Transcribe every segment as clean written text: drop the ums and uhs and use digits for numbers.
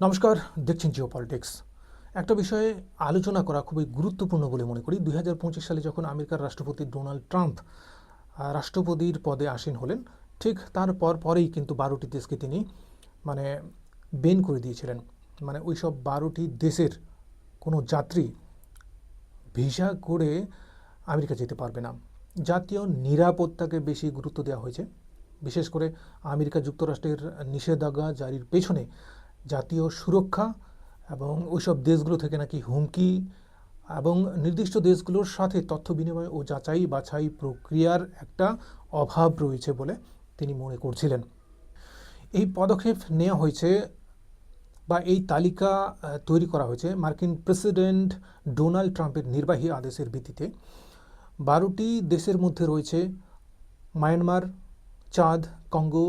নমস্কার, দেখছেন জিও পলিটিক্স। একটা বিষয়ে আলোচনা করা খুবই গুরুত্বপূর্ণ বলে মনে করি। 2025 সালে যখন আমেরিকার রাষ্ট্রপতি ডোনাল্ড ট্রাম্প রাষ্ট্রপতির পদে আসীন হলেন, ঠিক তার পরেই কিন্তু 12টি দেশকে তিনি মানে বেন করে দিয়েছিলেন। মানে ওই সব 12টি দেশের কোনো যাত্রী ভিসা করে আমেরিকা যেতে পারবে না। জাতীয় নিরাপত্তাকে বেশি গুরুত্ব দেওয়া হয়েছে। বিশেষ করে আমেরিকা যুক্তরাষ্ট্রের নিষেধাজ্ঞা জারির পেছনে জাতীয় সুরক্ষা এবং ওইসব দেশগুলো থেকে নাকি হুমকি এবং নির্দিষ্ট দেশগুলোর সাথে তথ্য বিনিময় ও যাচাই বাছাই প্রক্রিয়ার একটা অভাব রয়েছে বলে তিনি মনে করছিলেন। এই পদক্ষেপ নেওয়া হয়েছে বা এই তালিকা তৈরি করা হয়েছে মার্কিন প্রেসিডেন্ট ডোনাল্ড ট্রাম্পের নির্বাহী আদেশের ভিত্তিতে। 12টি দেশের মধ্যে রয়েছে মায়ানমার, চাঁদ, Congo,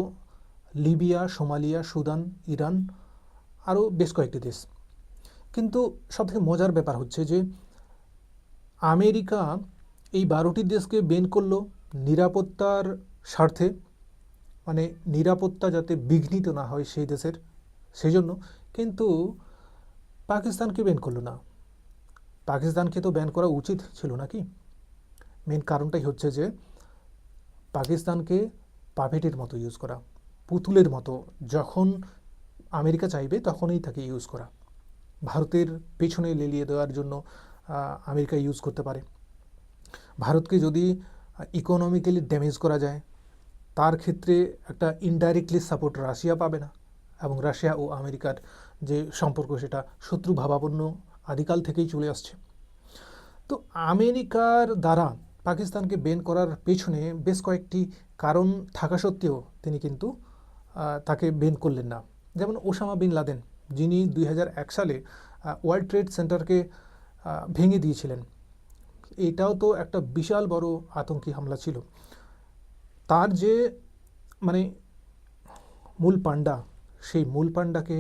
Libya, Somalia, Sudan, Iran, আরও বেশ কয়েকটি দেশ। কিন্তু সবথেকে মজার ব্যাপার হচ্ছে যে আমেরিকা এই 12টি দেশকে বেন করলো নিরাপত্তার স্বার্থে, মানে নিরাপত্তা যাতে বিঘ্নিত না হয় সেই দেশের, সেই জন্য। কিন্তু পাকিস্তানকে ব্যান করলো না। পাকিস্তানকে তো ব্যান করা উচিত ছিল নাকি? মেন কারণটাই হচ্ছে যে পাকিস্তানকে পাপেটের মতো ইউজ করা, পুতুলের মতো। যখন আমেরিকা চাইবে তখনই তাকে ইউজ করা। ভারতের পেছনে লেলিয়ে দেওয়ার জন্য আমেরিকা ইউজ করতে পারে। ভারতকে যদি ইকোনমিক্যালি ড্যামেজ করা যায়, তার ক্ষেত্রে একটা ইনডাইরেক্টলি সাপোর্ট রাশিয়া পাবে না। এবং রাশিয়া ও আমেরিকার যে সম্পর্ক, সেটা শত্রুভাবাপন্ন আদিকাল থেকেই চলে আসছে। তো আমেরিকার দ্বারা পাকিস্তানকে বেন করার পেছনে বেশ কয়েকটি কারণ থাকা সত্ত্বেও তিনি কিন্তু তাকে বেন করলেন না। যেমন ওসামা বিন লাদেন, যিনি 2001 সালে ওয়ার্ল্ড ট্রেড সেন্টারকে ভেঙে দিয়েছিলেন। এটাও তো একটা বিশাল বড় আতঙ্কী হামলা ছিল। তার যে মানে মূল পান্ডা, সেই মূল পান্ডাকে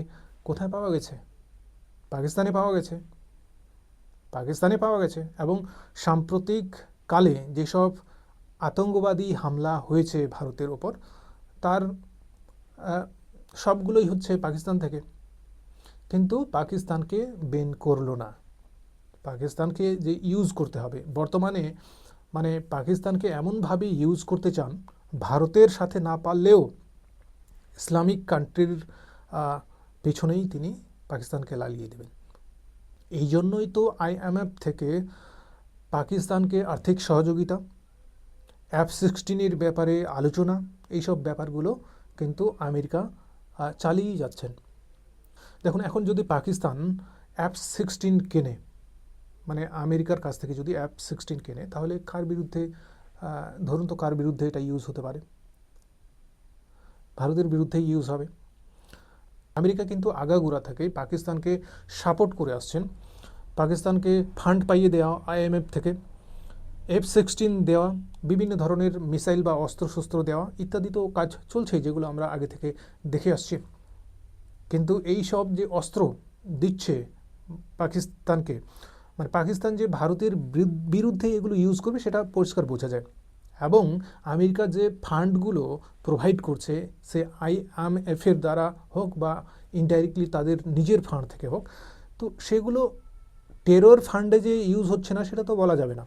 কোথায় পাওয়া গেছে? পাকিস্তানে পাওয়া গেছে। এবং সাম্প্রতিক কালে যেসব আতঙ্কবাদী হামলা হয়েছে ভারতের ওপর, তার সবগুলোই হচ্ছে পাকিস্তান থেকে। কিন্তু পাকিস্তানকে বেন করলো না। পাকিস্তানকে যে ইউজ করতে হবে বর্তমানে, মানে পাকিস্তানকে এমনভাবে ইউজ করতে চান, ভারতের সাথে না পারলেও ইসলামিক কান্ট্রির পেছনেই তিনি পাকিস্তানকে লাগিয়ে দেবেন। এই জন্যই তো IMF থেকে পাকিস্তানকে আর্থিক সহযোগিতা, F-16 ব্যাপারে আলোচনা, এইসব ব্যাপারগুলো কিন্তু আমেরিকা চালিয়েই যাচ্ছেন। দেখুন, এখন যদি পাকিস্তান F-16 কেনে, মানে আমেরিকার কাছ থেকে যদি F-16 কেনে, তাহলে কার বিরুদ্ধে, ধরুন তো কার বিরুদ্ধে এটা ইউজ হতে পারে? ভারতের বিরুদ্ধেই ইউজ হবে। আমেরিকা কিন্তু আগাগোড়া থেকেই পাকিস্তানকে সাপোর্ট করে আসছেন। পাকিস্তানকে ফান্ড পাইয়ে দেওয়া IMF থেকে, F-16 দেওয়া, বিভিন্ন ধরনের মিসাইল বা অস্ত্রশস্ত্র দেওয়া ইত্যাদি তো কাজ চলছে, যেগুলো আমরা আগে থেকে দেখে আসছি। কিন্তু এই সব যে অস্ত্র দিচ্ছে পাকিস্তানকে, মানে পাকিস্তান যে ভারতের বিরুদ্ধে এগুলো ইউজ করবে সেটা পরিষ্কার বোঝা যায়। এবং আমেরিকা যে ফান্ডগুলো প্রোভাইড করছে, সে IMF-এর দ্বারা হোক বা ইনডাইরেক্টলি তাদের নিজের ফান্ড থেকে হোক, তো সেগুলো টেরর ফান্ডে যে ইউজ হচ্ছে না সেটা তো বলা যাবে না।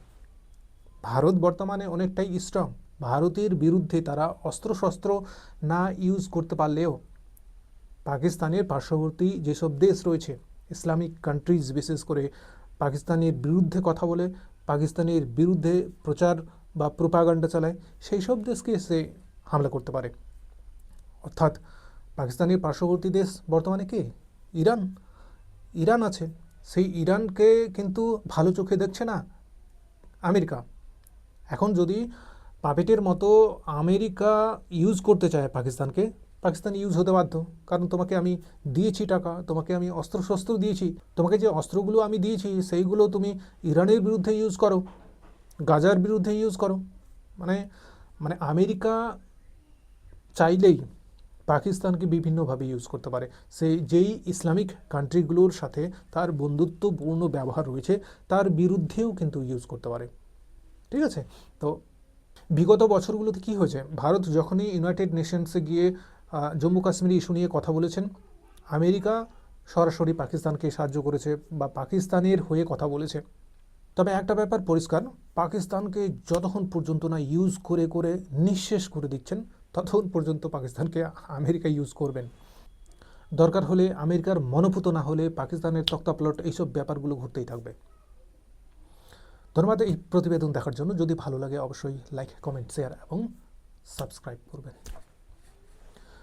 ভারত বর্তমানে অনেকটাই স্ট্রং। ভারতের বিরুদ্ধে তারা অস্ত্রশস্ত্র না ইউজ করতে পারলেও পাকিস্তানের পার্শ্ববর্তী যেসব দেশ রয়েছে, ইসলামিক কান্ট্রিজ বিশেষ করে পাকিস্তানের বিরুদ্ধে কথা বলে, পাকিস্তানের বিরুদ্ধে প্রচার বা প্রোপাগান্ডা চালায়, সেই সব দেশকে সে হামলা করতে পারে। অর্থাৎ পাকিস্তানের পার্শ্ববর্তী দেশ বর্তমানে কে? ইরান আছে। সেই ইরানকে কিন্তু ভালো চোখে দেখছে না আমেরিকা। এখন যদি পাপেটের মতো আমেরিকা ইউজ করতে চায় পাকিস্তানকে, পাকিস্তান ইউজ হতে বাধ্য। কারণ তোমাকে আমি দিয়েছি টাকা, তোমাকে আমি অস্ত্রশস্ত্র দিয়েছি, তোমাকে যে অস্ত্রগুলো আমি দিয়েছি সেইগুলো তুমি ইরানের বিরুদ্ধে ইউজ করো, গাজার বিরুদ্ধে ইউজ করো। মানে মানে আমেরিকা চাইলেই পাকিস্তানকে বিভিন্নভাবে ইউজ করতে পারে। যেই ইসলামিক কান্ট্রিগুলোর সাথে তার বন্ধুত্বপূর্ণ ব্যবহার রয়েছে, তার বিরুদ্ধেও কিন্তু ইউজ করতে পারে। ঠিক আছে? তো বিগত বছরগুলোতে কি হয়েছে? ভারত যখনই ইউনাইটেড নেশনসে গিয়ে জম্মু কাশ্মীর ইস্যু নিয়ে কথা বলেছেন, আমেরিকা সরাসরি পাকিস্তানকে সাহায্য করেছে বা পাকিস্তানের হয়ে কথা বলেছে। তবে একটা ব্যাপার পরিষ্কার, পাকিস্তানকে যতক্ষণ পর্যন্ত না ইউজ করে করে নিঃশেষ করে দিচ্ছেন, ততক্ষণ পর্যন্ত পাকিস্তানকে আমেরিকা ইউজ করবেন। দরকার হলে আমেরিকার মনোপুত না হলে পাকিস্তানের তক্তাপ্লট, এইসব ব্যাপারগুলো ঘুরতেই থাকবে। ধন্যবাদ এই প্রতিবেদন দেখার জন্য। যদি ভালো লাগে অবশ্যই লাইক, কমেন্ট, শেয়ার এবং সাবস্ক্রাইব করবেন।